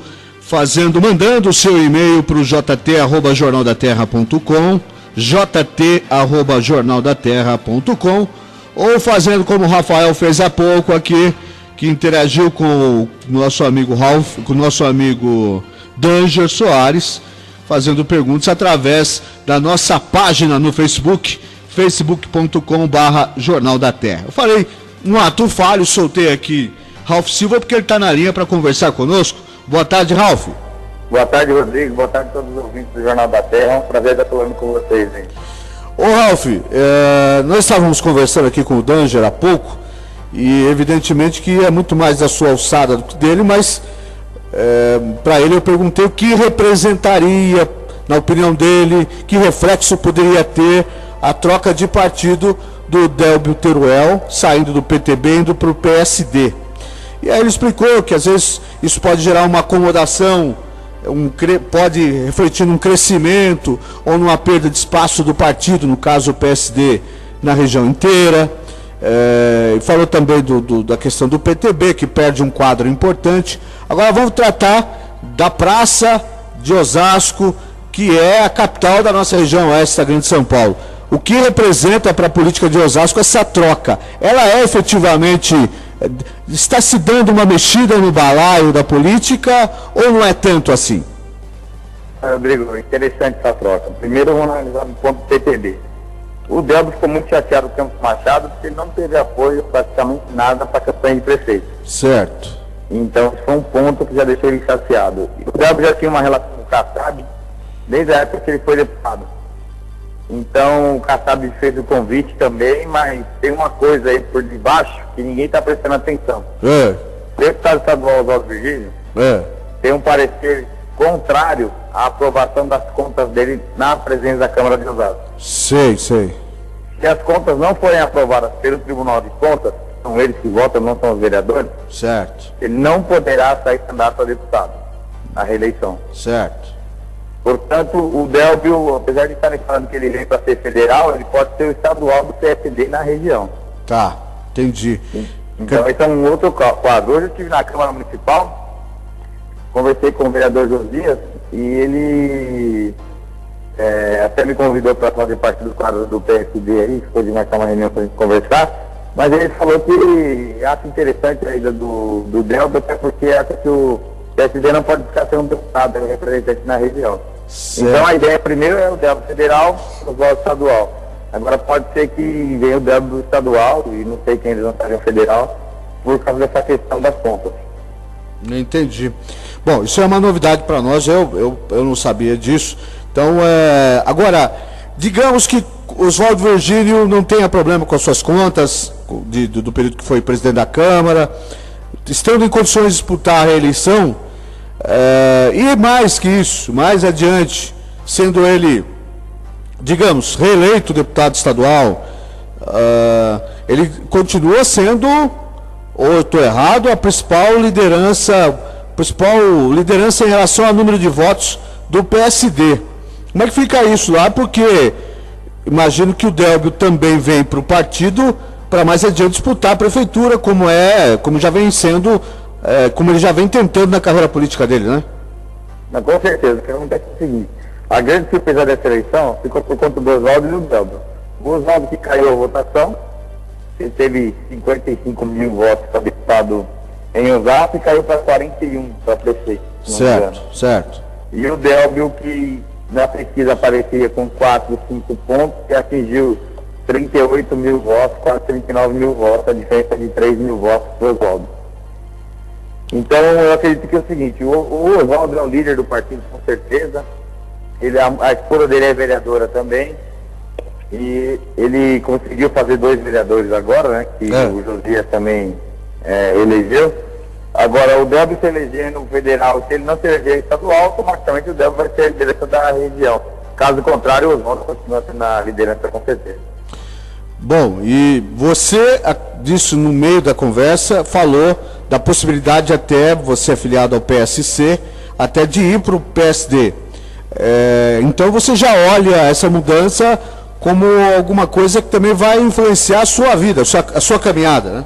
mandando o seu e-mail para o jt@jornaldaterra.com, jt@jornaldaterra.com, ou fazendo como o Rafael fez há pouco aqui, que interagiu com o nosso amigo Ralph, com o nosso amigo Danger Soares, fazendo perguntas através da nossa página no Facebook, facebook.com/Jornal da Terra. Eu falei no ato falho, soltei aqui Ralph Silva, porque ele está na linha para conversar conosco. Boa tarde, Ralph.
Boa tarde, Rodrigo. Boa tarde a todos os ouvintes do Jornal da Terra. É um prazer estar falando com vocês, hein?
Ô, Ralph, nós estávamos conversando aqui com o Danger há pouco, e evidentemente que é muito mais da sua alçada do que dele, mas para ele eu perguntei o que representaria, na opinião dele, que reflexo poderia ter a troca de partido do Délbio Teruel, saindo do PTB, indo para o PSD. E aí ele explicou que às vezes isso pode gerar uma acomodação, pode refletir num crescimento ou numa perda de espaço do partido, no caso o PSD, na região inteira. Falou também da questão do PTB, que perde um quadro importante. Agora vamos tratar da Praça de Osasco, que é a capital da nossa região oeste da Grande São Paulo. O que representa para a política de Osasco essa troca? Ela é efetivamente, está se dando uma mexida no balaio da política ou não é tanto assim?
Rodrigo, interessante essa troca. Primeiro vamos analisar no ponto do PTB. O Délbio ficou muito chateado com o Campos Machado porque ele não teve apoio praticamente nada para a campanha de prefeito.
Certo.
Então esse foi um ponto que já deixou ele chateado. O Délbio já tinha uma relação com o Kassab desde a época que ele foi deputado. Então o Kassab fez o convite também, mas tem uma coisa aí por debaixo que ninguém está prestando atenção. O deputado estadual Oswaldo Virgínio tem um parecer contrário à aprovação das contas dele na presidência da Câmara de Osasco.
Sei.
Se as contas não forem aprovadas pelo Tribunal de Contas, são eles que votam, não são os vereadores,
certo,
ele não poderá sair candidato a deputado na reeleição.
Certo.
Portanto, o Délbio, apesar de estarem falando que ele vem para ser federal, ele pode ser o estadual do PSD na região.
Tá, entendi.
Então, esse é um outro quadro. Hoje eu estive na Câmara Municipal, conversei com o vereador Josias, e ele até me convidou para fazer parte do quadro do PSD aí, que foi de marcar uma reunião para a gente conversar, mas ele falou que acha interessante a ida do Délbio, até porque acha que o PSD não pode ficar sendo um deputado, é um representante na região. Certo. Então a ideia primeiro é o Délbio federal, o voto estadual. Agora pode ser que venha o Délbio estadual, e não sei quem eles vão fazer o federal, por causa dessa questão das contas.
Entendi. Bom, isso é uma novidade para nós, eu não sabia disso. Então, agora, digamos que Oswaldo Virgínio não tenha problema com as suas contas do período que foi presidente da Câmara, estando em condições de disputar a reeleição, e mais que isso, mais adiante, sendo ele, digamos, reeleito deputado estadual, ele continua sendo, ou eu estou errado, a principal liderança em relação ao número de votos do PSD. Como é que fica isso lá? Porque imagino que o Délbio também vem para o partido para mais adiante disputar a prefeitura, como já vem sendo, como ele já vem tentando na carreira política dele, né?
Não, com certeza. O que acontece é o seguinte: a grande surpresa dessa eleição ficou por conta do Oswaldo e do Délbio. O Oswaldo, que caiu a votação, ele teve 55 mil votos para deputado em Osasco e caiu para 41 para prefeito.
Certo.
E o Délbio, que na pesquisa aparecia com 4, 5 pontos, que atingiu 38 mil votos, quase 39 mil votos, a diferença de 3 mil votos para o Oswaldo. Então eu acredito que é o seguinte, o Oswaldo é o líder do partido, com certeza. A esposa dele é vereadora também. E ele conseguiu fazer 2 vereadores agora, né? Que o Josias também elegeu. Agora, o Delbo se eleger no federal, se ele não se eleger estadual, automaticamente o Delbo vai ser a liderança da região. Caso contrário, o Oswaldo continua na liderança, com certeza.
Bom, e você, disso no meio da conversa, falou da possibilidade até, você afiliado ao PSC, até de ir para o PSD. Então você já olha essa mudança como alguma coisa que também vai influenciar a sua vida, a sua caminhada, né?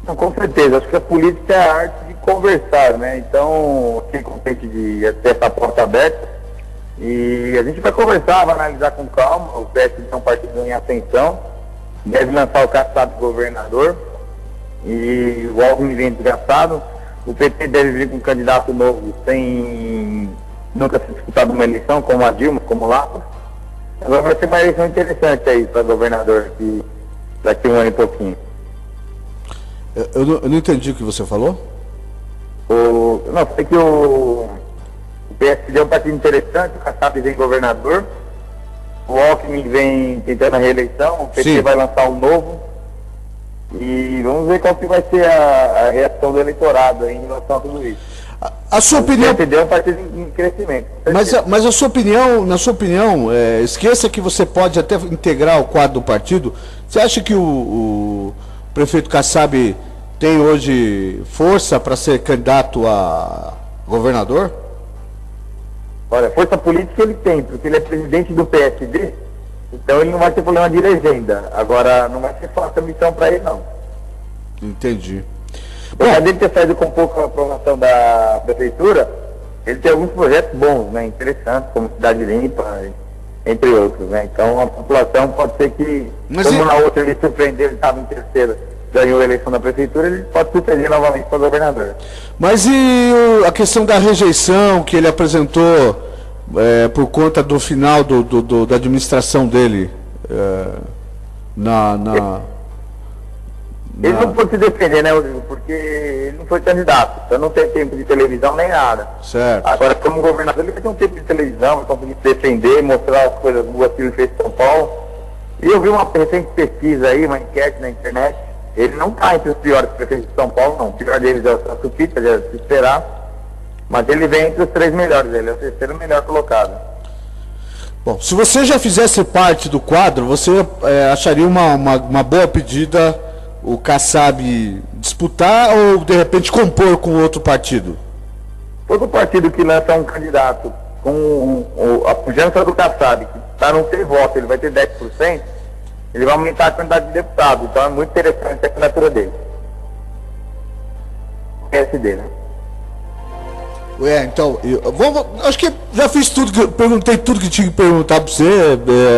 Não, com certeza. Acho que a política é a arte de conversar, né? Então, fiquei contente de ter essa porta aberta. E a gente vai conversar, vai analisar com calma. O PSD é um partido em ascensão. Deve lançar o Kassab governador. E o Alckmin vem desgastado. O PT deve vir com um candidato novo sem nunca ter disputado uma eleição, como a Dilma, como o Lapa. Agora vai ser uma eleição interessante aí para governador daqui a um ano e pouquinho.
Eu não entendi o que você falou.
Não, sei que o PSD é um partido interessante, o Kassab vem governador, o Alckmin vem tentando a reeleição, o PT vai lançar um novo. E vamos ver qual que vai ser a reação do eleitorado em relação a tudo isso.
A sua opinião...
O PSD é um partido em crescimento.
Mas a sua opinião, na sua opinião, esqueça que você pode até integrar o quadro do partido. Você acha que o prefeito Kassab tem hoje força para ser candidato a governador?
Olha, força política ele tem, porque ele é presidente do PSD, então ele não vai ter problema de legenda. Agora, não vai ser fácil a missão para ele, não.
Entendi.
Apesar dele ter saído com pouca aprovação da prefeitura, ele tem alguns projetos bons, né, interessantes, como Cidade Limpa, entre outros, né. Então a população pode ser que, na outra ele surpreendeu, ele estava em terceiro, ganhou a eleição da prefeitura, ele pode surpreender novamente para o governador.
Mas e a questão da rejeição que ele apresentou por conta do final da administração dele
Ele não pôde se defender, né, Rodrigo? Porque ele não foi candidato, então não tem tempo de televisão nem nada.
Certo.
Agora, como governador, ele vai ter um tempo de televisão, vai conseguir se defender, mostrar as coisas boas que ele fez em São Paulo. E eu vi uma recente pesquisa aí, uma enquete na internet, ele não está entre os piores prefeitos de São Paulo, não. O pior deles é o Sufita, já se esperar. Mas ele vem entre os 3 melhores, ele é o terceiro melhor colocado.
Bom, se você já fizesse parte do quadro, você acharia uma boa pedida o Kassab disputar ou de repente compor com outro partido?
Todo partido que lança um candidato com a pujança do Kassab, que está não ter voto, ele vai ter 10%, ele vai aumentar a quantidade de deputados. Então é muito interessante a candidatura dele. O PSD, né?
Então, acho que já fiz tudo, perguntei tudo que tinha que perguntar para você.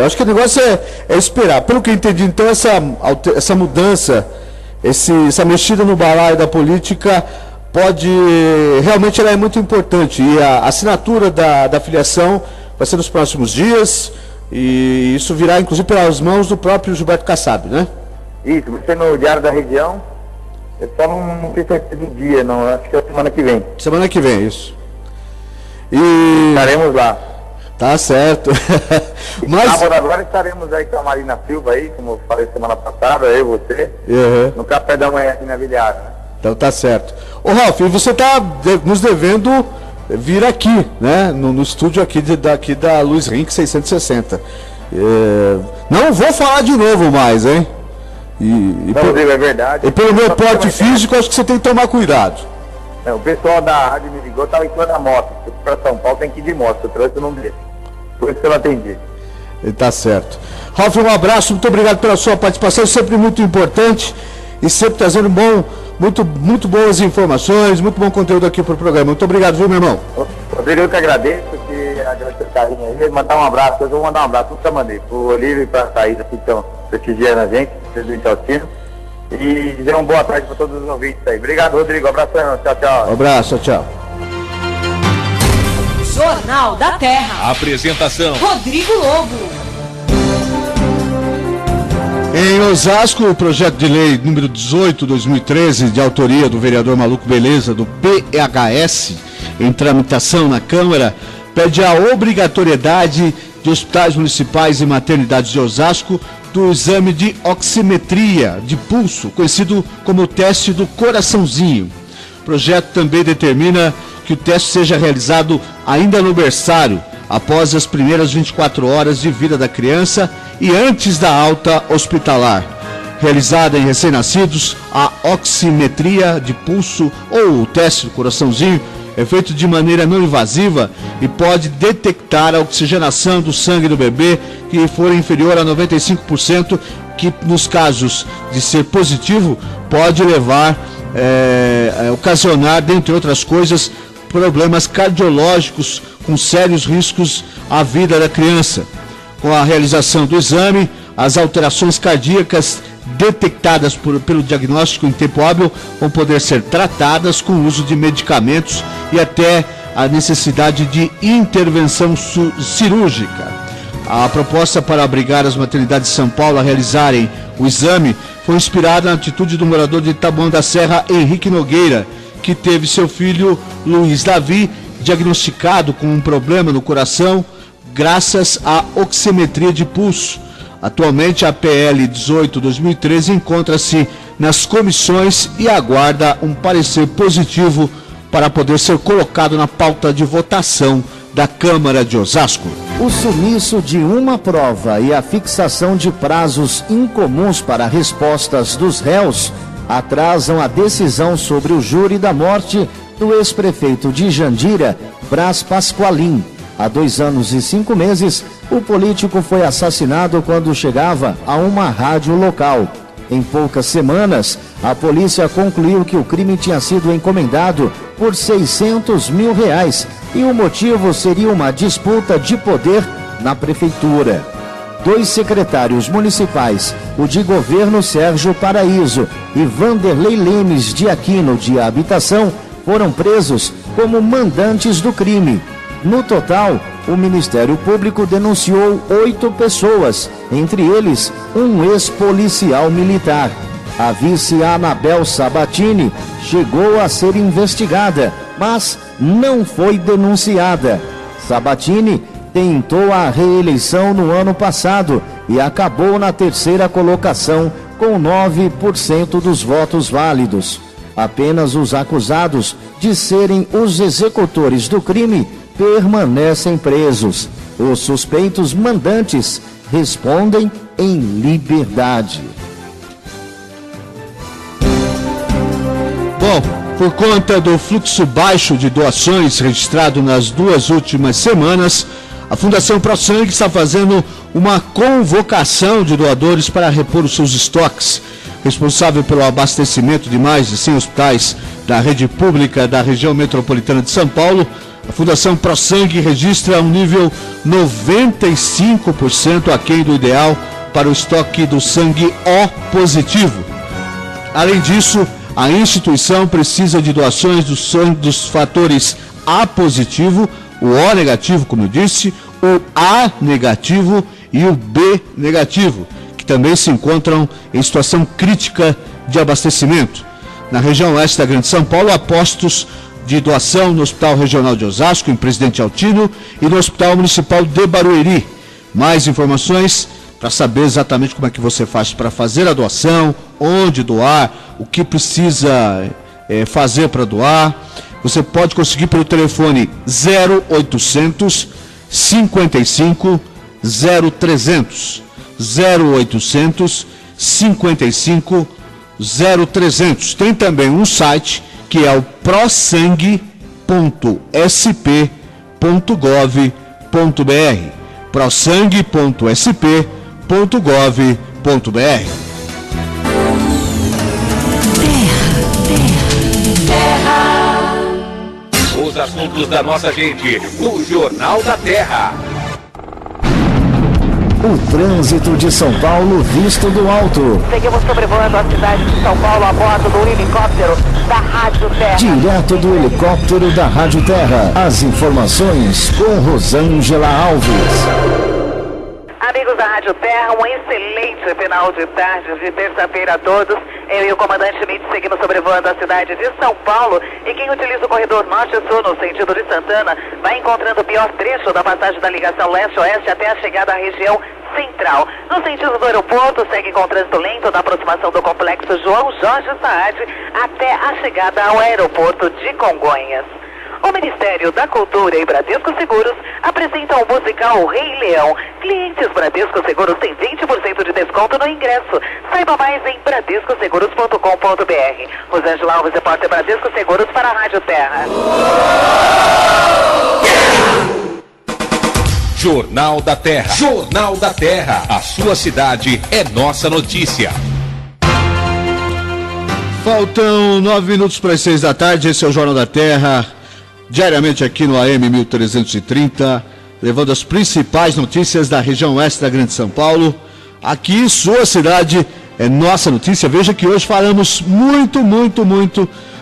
Acho que o negócio é esperar. Pelo que eu entendi, então, essa mudança, essa mexida no balaio da política, realmente ela é muito importante. E a assinatura da filiação vai ser nos próximos dias, e isso virá, inclusive, pelas mãos do próprio Gilberto Kassab, né?
Isso, você no Diário da Região. Eu só não sei se vai ser do dia, não. Acho que é a semana que vem.
Semana que vem, isso. E...
estaremos lá.
Tá certo.
Mas... sábado agora estaremos aí com a Marina Silva aí, como eu falei semana passada, eu e você, no café da manhã aqui na Vilhara, né?
Então tá certo. Ô Ralf, você tá nos devendo vir aqui, né? No estúdio aqui da Luiz Rink 660. Não vou falar de novo mais, hein?
É verdade.
E pelo meu porte físico, acho que você tem que tomar cuidado.
O pessoal da rádio me ligou, estava em cima da moto. Para São Paulo tem que ir de moto, eu trouxe o nome dele. Por isso que eu não atendi.
Tá certo. Ralf, um abraço, muito obrigado pela sua participação, sempre muito importante e sempre trazendo muito boas informações, muito bom conteúdo aqui para o programa. Muito obrigado, viu, meu irmão?
Rodrigo, eu que agradeço, agradeço o carinho aí, mandar um abraço, eu vou mandar um abraço, nunca mandei, pro Olívio e pra Thaís aqui que estão prestigiando a gente, presidente Altino, e dizer uma boa tarde para todos os ouvintes aí. Obrigado, Rodrigo, abração, tchau, tchau.
Um abraço, tchau.
Jornal da Terra.
Apresentação:
Rodrigo Lobo.
Em Osasco, o projeto de lei número 18/2013, de autoria do vereador Maluco Beleza, do PHS, em tramitação na Câmara, pede a obrigatoriedade de hospitais municipais e maternidades de Osasco do exame de oximetria de pulso, conhecido como o teste do coraçãozinho. O projeto também determina que o teste seja realizado ainda no berçário, após as primeiras 24 horas de vida da criança e antes da alta hospitalar. Realizada em recém-nascidos, a oximetria de pulso ou o teste do coraçãozinho é feito de maneira não invasiva e pode detectar a oxigenação do sangue do bebê que for inferior a 95%, que nos casos de ser positivo pode ocasionar, dentre outras coisas, problemas cardiológicos com sérios riscos à vida da criança. Com a realização do exame, as alterações cardíacas detectadas pelo diagnóstico em tempo hábil vão poder ser tratadas com o uso de medicamentos e até a necessidade de intervenção cirúrgica. A proposta para obrigar as maternidades de São Paulo a realizarem o exame foi inspirada na atitude do morador de Taboão da Serra, Henrique Nogueira, que teve seu filho Luiz Davi diagnosticado com um problema no coração graças à oximetria de pulso. Atualmente, a PL 18/2013 encontra-se nas comissões e aguarda um parecer positivo para poder ser colocado na pauta de votação da Câmara de Osasco.
O sumiço de uma prova e a fixação de prazos incomuns para respostas dos réus atrasam a decisão sobre o júri da morte do ex-prefeito de Jandira, Brás Pasqualin. Há 2 anos e 5 meses, o político foi assassinado quando chegava a uma rádio local. Em poucas semanas, a polícia concluiu que o crime tinha sido encomendado por R$600 mil e o motivo seria uma disputa de poder na prefeitura. 2 secretários municipais, o de governo Sérgio Paraíso e Vanderlei Lemes de Aquino de Habitação, foram presos como mandantes do crime. No total, o Ministério Público denunciou 8 pessoas, entre eles um ex-policial militar. A vice Anabel Sabatini chegou a ser investigada, mas não foi denunciada. Sabatini tentou a reeleição no ano passado e acabou na 3ª colocação com 9% dos votos válidos. Apenas os acusados de serem os executores do crime permanecem presos. Os suspeitos mandantes respondem em liberdade.
Bom, por conta do fluxo baixo de doações registrado nas 2 últimas semanas, a Fundação ProSangue está fazendo uma convocação de doadores para repor os seus estoques. Responsável pelo abastecimento de mais de 100 hospitais da rede pública da região metropolitana de São Paulo, a Fundação ProSangue registra um nível 95% aquém do ideal para o estoque do sangue O positivo. Além disso, a instituição precisa de doações do sangue dos fatores A positivo, o O negativo, como eu disse, o A negativo e o B negativo, que também se encontram em situação crítica de abastecimento. Na região oeste da Grande São Paulo, há postos de doação no Hospital Regional de Osasco, em Presidente Altino, e no Hospital Municipal de Barueri. Mais informações para saber exatamente como é que você faz para fazer a doação, onde doar, o que precisa fazer para doar. Você pode conseguir pelo telefone 0800 55 0300. 0800 55 0300. Tem também um site que é o prosangue.sp.gov.br. prosangue.sp.gov.br.
Os assuntos da nossa gente no Jornal da Terra.
O trânsito de São Paulo visto do alto.
Seguimos sobrevoando a cidade de São Paulo a bordo do helicóptero da Rádio Terra.
Direto do helicóptero da Rádio Terra. As informações com Rosângela Alves.
Amigo amigos da Rádio Terra, um excelente final de tarde de terça-feira a todos. Eu e o comandante Mitch seguimos sobrevoando a cidade de São Paulo e quem utiliza o corredor norte-sul no sentido de Santana vai encontrando o pior trecho da passagem da ligação leste-oeste até a chegada à região central. No sentido do aeroporto, segue com trânsito lento da aproximação do complexo João Jorge Saad até a chegada ao aeroporto de Congonhas. O Ministério da Cultura e Bradesco Seguros apresentam o musical Rei Leão. Clientes Bradesco Seguros têm 20% de desconto no ingresso. Saiba mais em bradescoseguros.com.br. Rosângela Alves, repórter Bradesco Seguros para a Rádio Terra.
Jornal da Terra. Jornal da Terra. A sua cidade é nossa notícia.
Faltam 9 minutos para as 6 da tarde. Esse é o Jornal da Terra. Diariamente aqui no AM 1330, levando as principais notícias da região oeste da Grande São Paulo. Aqui, sua cidade é nossa notícia. Veja que hoje falamos muito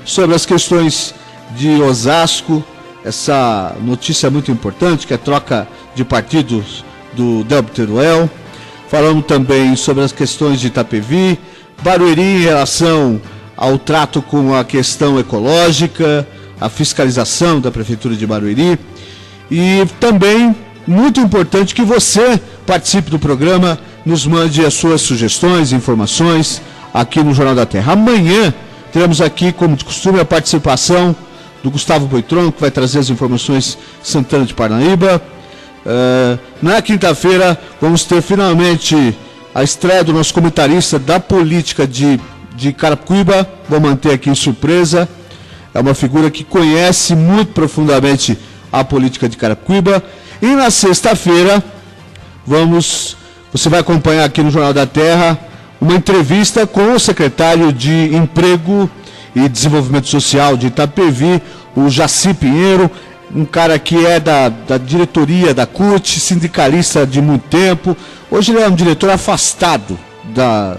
sobre as questões de Osasco. Essa notícia muito importante, que é a troca de partidos do Delbo Teruel. Falamos também sobre as questões de Itapevi, Barueri em relação ao trato com a questão ecológica, a fiscalização da Prefeitura de Barueri. E também, muito importante, que você participe do programa, nos mande as suas sugestões, informações aqui no Jornal da Terra. Amanhã teremos aqui, como de costume, a participação do Gustavo Boitron, que vai trazer as informações de Santana de Parnaíba. Na quinta-feira vamos ter finalmente a estreia do nosso comentarista da política de Carapicuíba. Vou manter aqui em surpresa. É uma figura que conhece muito profundamente a política de Carapicuíba. E na sexta-feira, você vai acompanhar aqui no Jornal da Terra uma entrevista com o secretário de Emprego e Desenvolvimento Social de Itapevi, o Jaci Pinheiro, um cara que é da diretoria da CUT, sindicalista de muito tempo. Hoje ele é um diretor afastado da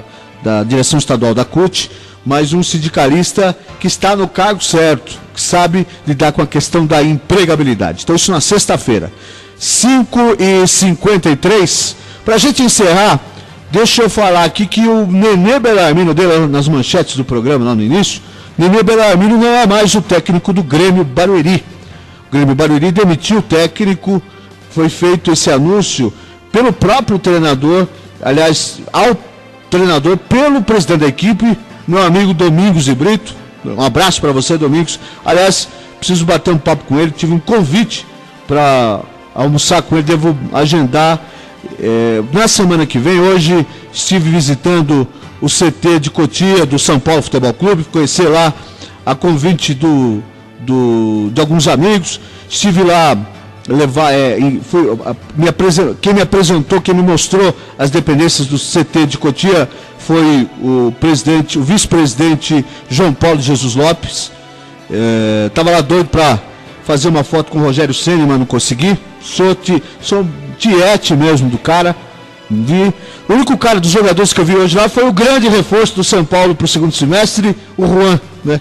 direção estadual da CUT, mas um sindicalista que está no cargo certo, que sabe lidar com a questão da empregabilidade. Então isso na sexta-feira, 5h53. Para a gente encerrar, deixa eu falar aqui que o Nenê Bellarmino, dele nas manchetes do programa lá no início, Nenê Bellarmino não é mais o técnico do Grêmio Barueri. O Grêmio Barueri demitiu o técnico, foi feito esse anúncio pelo próprio treinador, aliás, ao treinador, pelo presidente da equipe, meu amigo Domingos de Brito. Um abraço para você, Domingos. Aliás, preciso bater um papo com ele, tive um convite para almoçar com ele, devo agendar na semana que vem. Hoje estive visitando o CT de Cotia do São Paulo Futebol Clube, conhecer lá a convite de alguns amigos. Estive lá, quem me apresentou, quem me mostrou as dependências do CT de Cotia foi o vice-presidente João Paulo de Jesus Lopes. Estava lá doido para fazer uma foto com o Rogério Ceni, mas não consegui. Sou tiete mesmo do cara. O único cara dos jogadores que eu vi hoje lá foi o grande reforço do São Paulo para o segundo semestre, o Juan, né?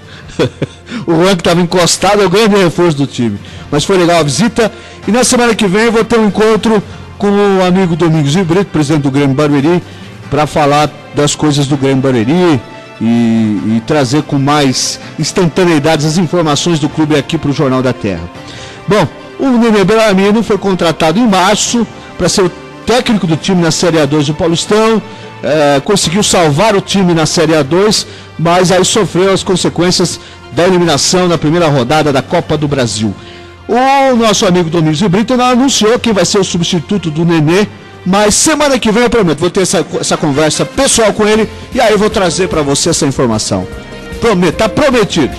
O Juan que estava encostado é o grande reforço do time. Mas foi legal a visita. E na semana que vem eu vou ter um encontro com o amigo Domingos de Brito, presidente do Grêmio Barueri, para falar das coisas do Grêmio Barueri e trazer com mais instantaneidades as informações do clube aqui para o Jornal da Terra. Bom, o Nenê Bellarmino foi contratado em março para ser o técnico do time na Série A2 do Paulistão, conseguiu salvar o time na Série A2, mas aí sofreu as consequências da eliminação na primeira rodada da Copa do Brasil. O nosso amigo Domingos de Brito não anunciou quem vai ser o substituto do Nenê, mas semana que vem eu prometo, vou ter essa conversa pessoal com ele e aí eu vou trazer para você essa informação. Prometo, tá prometido.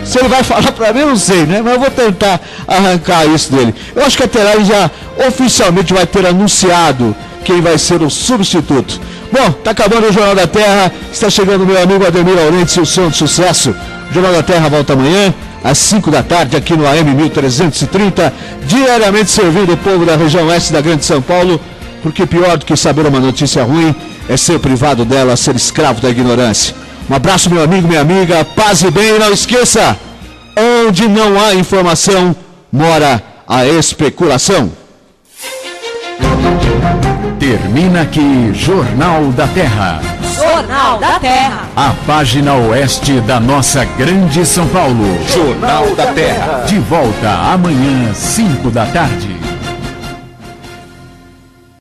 Se ele vai falar para mim, eu não sei, né? Mas eu vou tentar arrancar isso dele. Eu acho que até lá ele já oficialmente vai ter anunciado quem vai ser o substituto. Bom, tá acabando o Jornal da Terra, está chegando meu amigo Ademir Laurenti e o som de sucesso. O Jornal da Terra volta amanhã, às 5 da tarde, aqui no AM 1330, diariamente servindo o povo da região oeste da Grande São Paulo, porque pior do que saber uma notícia ruim é ser privado dela, ser escravo da ignorância. Um abraço, meu amigo, minha amiga, paz e bem, e não esqueça, onde não há informação, mora a especulação.
Termina aqui Jornal da Terra.
Jornal da Terra.
A página oeste da nossa grande São Paulo.
Jornal da Terra.
De volta amanhã, 5 da tarde.